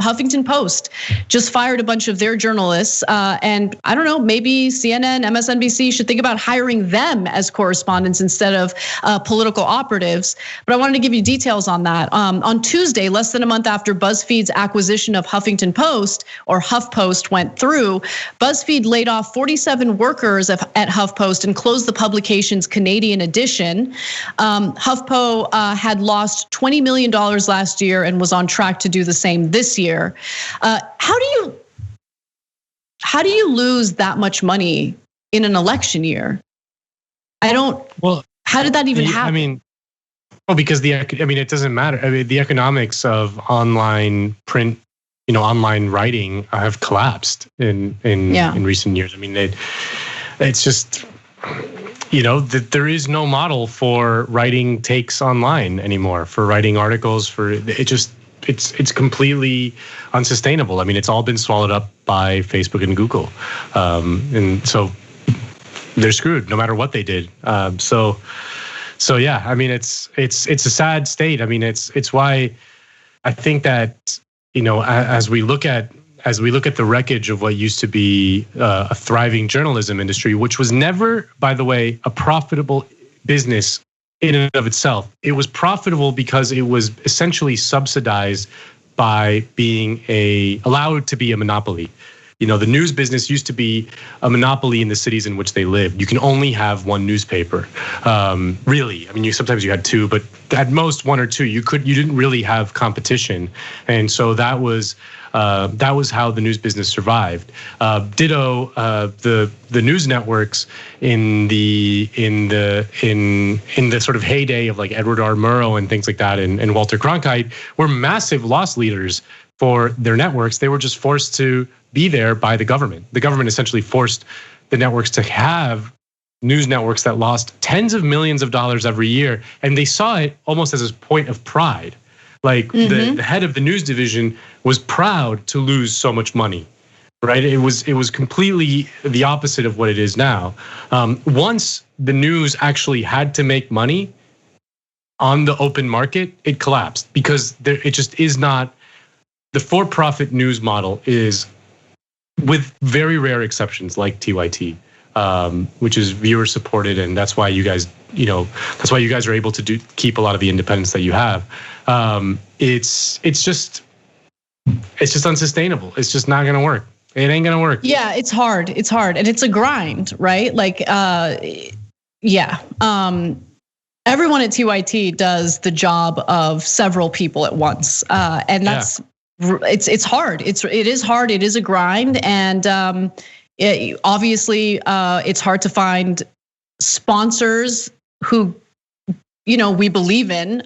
Huffington Post just fired a bunch of their journalists. And I don't know, maybe CNN, MSNBC should think about hiring them as correspondents instead of political operatives. But I wanted to give you details on that. On Tuesday, less than a month after BuzzFeed's acquisition of Huffington Post, or HuffPost, went through, BuzzFeed laid off 47 workers at HuffPost and closed the publication's Canadian edition. HuffPo had lost $20 million last year and was on track to do the same this year. How do you lose that much money in an election year? Well, how did that even happen? Because it doesn't matter. The economics of online print, online writing have collapsed in recent years. It's just, that there is no model for writing takes online anymore, for writing articles, it's completely unsustainable. It's all been swallowed up by Facebook and Google. And so they're screwed no matter what they did. So yeah, it's a sad state. It's why I think that, as we look at the wreckage of what used to be a thriving journalism industry, which was never, by the way, a profitable business in and of itself. It was profitable because it was essentially subsidized by being allowed to be a monopoly. The news business used to be a monopoly in the cities in which they lived. You can only have one newspaper, really. Sometimes you had two, but at most one or two. You didn't really have competition, and so that was how the news business survived. Ditto, the news networks in the sort of heyday of like Edward R. Murrow and things like that, and Walter Cronkite were massive loss leaders for their networks. They were just forced to be there by the government. The government essentially forced the networks to have news networks that lost tens of millions of dollars every year, and they saw it almost as a point of pride. Like the head of the news division was proud to lose so much money, right? It was completely the opposite of what it is now. Once the news actually had to make money on the open market, it collapsed because it just is not. The for-profit news model is, with very rare exceptions like TYT, which is viewer supported, and that's why you guys, are able to keep a lot of the independence that you have. It's just unsustainable. It's just not gonna work. It ain't gonna work. Yeah, it's hard, and it's a grind, right? Like, everyone at TYT does the job of several people at once, and that's. It's hard. It is hard. It is a grind, and obviously it's hard to find sponsors who we believe in,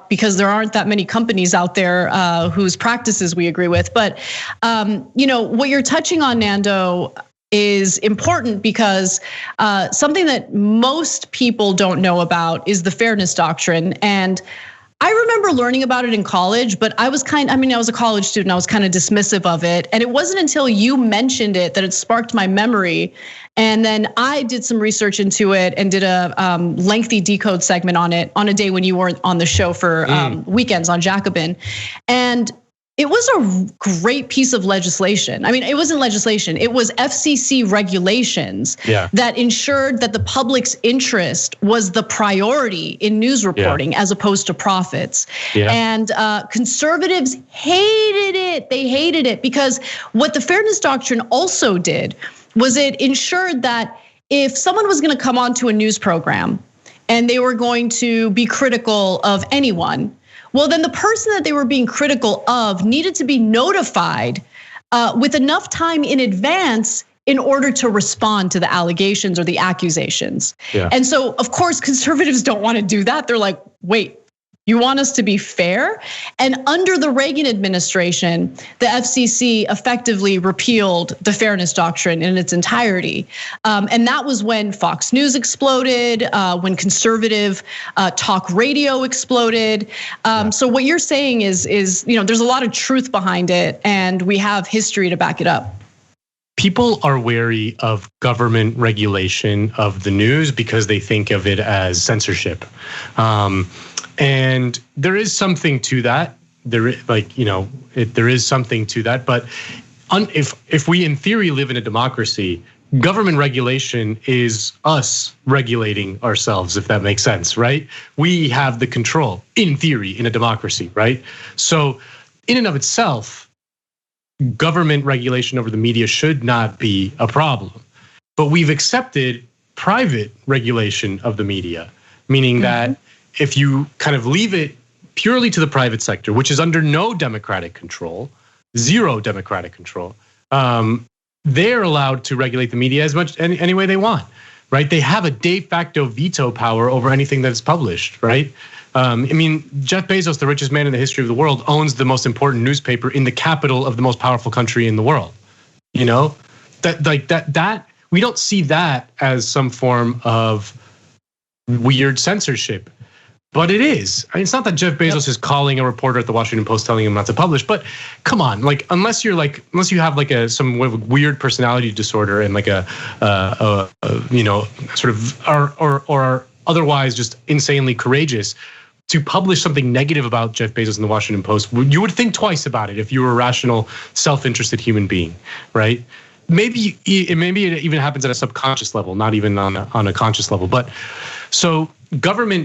because there aren't that many companies out there whose practices we agree with. But what you're touching on, Nando, is important because something that most people don't know about is the fairness doctrine. And I remember learning about it in college, but I was I was a college student. I was kind of dismissive of it. And it wasn't until you mentioned it that it sparked my memory. And then I did some research into it and did a lengthy decode segment on it on a day when you weren't on the show for Weekends on Jacobin. And it was a great piece of legislation. It wasn't legislation. It was FCC regulations that ensured that the public's interest was the priority in news reporting as opposed to profits. And conservatives hated it. They hated it because what the Fairness Doctrine also did was it ensured that if someone was going to come onto a news program and they were going to be critical of anyone, well, then the person that they were being critical of needed to be notified with enough time in advance in order to respond to the allegations or the accusations. And so, of course, conservatives don't want to do that. They're like, wait, you want us to be fair? And under the Reagan administration, the FCC effectively repealed the Fairness Doctrine in its entirety. And that was when Fox News exploded, when conservative talk radio exploded. So what you're saying is there's a lot of truth behind it, and we have history to back it up. People are wary of government regulation of the news because they think of it as censorship. And there is something to that. there is something to that. But if we in theory live in a democracy, government regulation is us regulating ourselves, if that makes sense, right? We have the control in theory in a democracy, right? So in and of itself, government regulation over the media should not be a problem. But we've accepted private regulation of the media, meaning that if you kind of leave it purely to the private sector, which is under no democratic control, zero democratic control, they're allowed to regulate the media as much any way they want, right? They have a de facto veto power over anything that is published, right? I mean, Jeff Bezos, the richest man in the history of the world, owns the most important newspaper in the capital of the most powerful country in the world. You know, that we don't see that as some form of weird censorship. But it is. I mean, it's not that Jeff Bezos is calling a reporter at the Washington Post telling him not to publish, but come on, like unless you have like some weird personality disorder and like a sort of or otherwise just insanely courageous to publish something negative about Jeff Bezos in the Washington Post, you would think twice about it if you were a rational, self-interested human being, right? Maybe it even happens at a subconscious level, not even on a conscious level. But so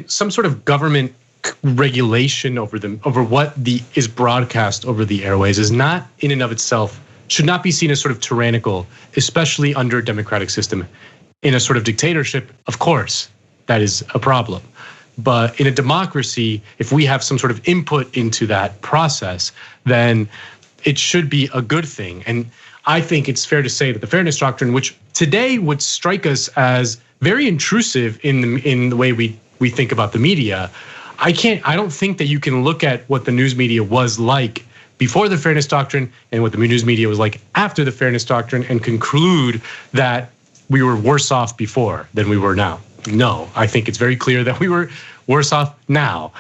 some sort of government regulation over what is broadcast over the airways is not in and of itself, should not be seen as sort of tyrannical, especially under a democratic system. In a sort of dictatorship, of course, that is a problem. But in a democracy, if we have some sort of input into that process, then it should be a good thing. And I think it's fair to say that the fairness doctrine, which today would strike us as very intrusive in the way we think about the media, I don't think that you can look at what the news media was like before the fairness doctrine and what the news media was like after the fairness doctrine and conclude that we were worse off before than we were now. No, I think it's very clear that we were worse off now.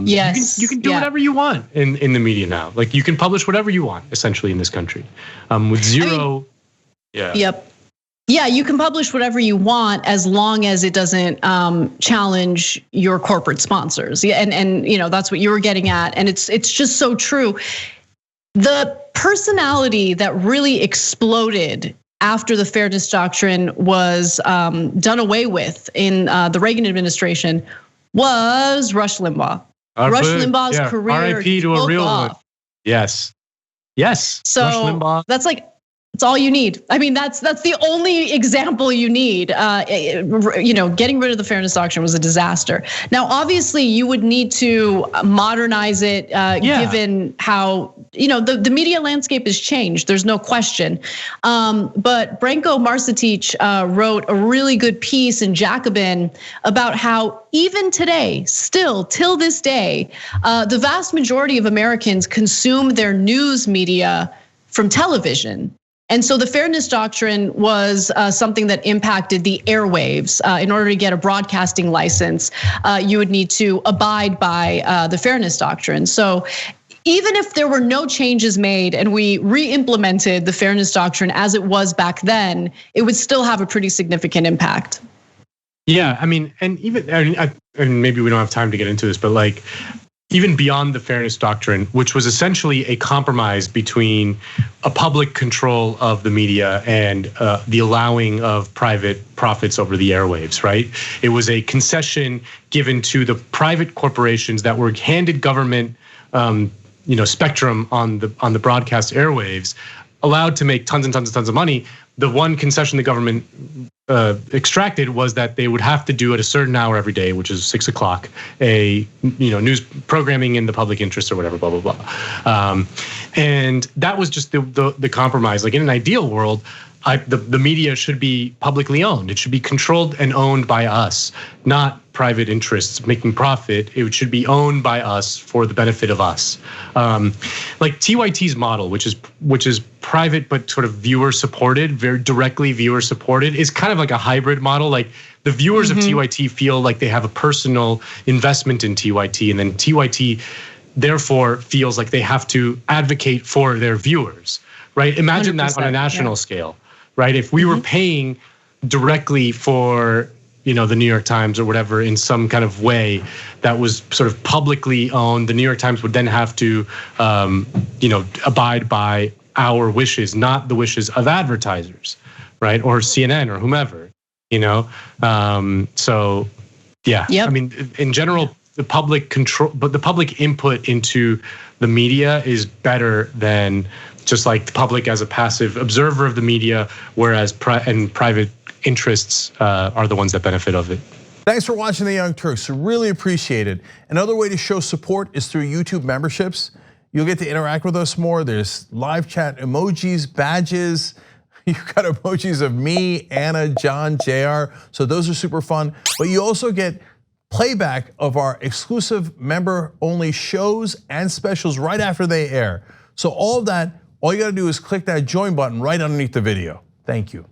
Yes, you can do whatever you want in the media now. Like you can publish whatever you want essentially in this country, with zero. Yep. Yeah, you can publish whatever you want as long as it doesn't challenge your corporate sponsors. Yeah, and that's what you were getting at, and it's just so true. The personality that really exploded after the fairness doctrine was done away with in the Reagan administration was Rush Limbaugh. Rush Limbaugh's career. R.I.P. to a real one. Yes. So Rush Limbaugh. That's like. It's all you need. I mean, that's the only example you need. Getting rid of the fairness doctrine was a disaster. Now, obviously, you would need to modernize it, given how the media landscape has changed. There's no question. But Branko Marcetic wrote a really good piece in Jacobin about how even today, still till this day, the vast majority of Americans consume their news media from television. And so the fairness doctrine was something that impacted the airwaves. In order to get a broadcasting license, you would need to abide by the fairness doctrine. So even if there were no changes made and we re-implemented the fairness doctrine as it was back then, it would still have a pretty significant impact. Yeah, I mean, and maybe we don't have time to get into this, but like, even beyond the fairness doctrine, which was essentially a compromise between a public control of the media and the allowing of private profits over the airwaves, right? It was a concession given to the private corporations that were handed government, spectrum on the broadcast airwaves, allowed to make tons and tons and tons of money. The one concession the government extracted was that they would have to do at a certain hour every day, which is 6 o'clock, a news programming in the public interest or whatever, blah blah blah. And that was just the compromise. Like in an ideal world, the media should be publicly owned. It should be controlled and owned by us, not private interests making profit. It should be owned by us for the benefit of us. Like TYT's model, which is private but sort of viewer supported, very directly viewer supported, is kind of like a hybrid model. Like the viewers of TYT feel like they have a personal investment in TYT, and then TYT therefore feels like they have to advocate for their viewers, right? Imagine that on a national scale, right? If we were paying directly for the New York Times or whatever in some kind of way that was sort of publicly owned, the New York Times would then have to, abide by our wishes, not the wishes of advertisers, right? Or CNN or whomever, So, yeah, I mean, in general, the public control, but the public input into the media is better than just like the public as a passive observer of the media, whereas private interests are the ones that benefit of it. Thanks for watching The Young Turks. Really appreciate it. Another way to show support is through YouTube memberships. You'll get to interact with us more. There's live chat emojis, badges. You've got emojis of me, Anna, John, JR. So those are super fun. But you also get playback of our exclusive member-only shows and specials right after they air. So all of that, all you gotta do is click that join button right underneath the video. Thank you.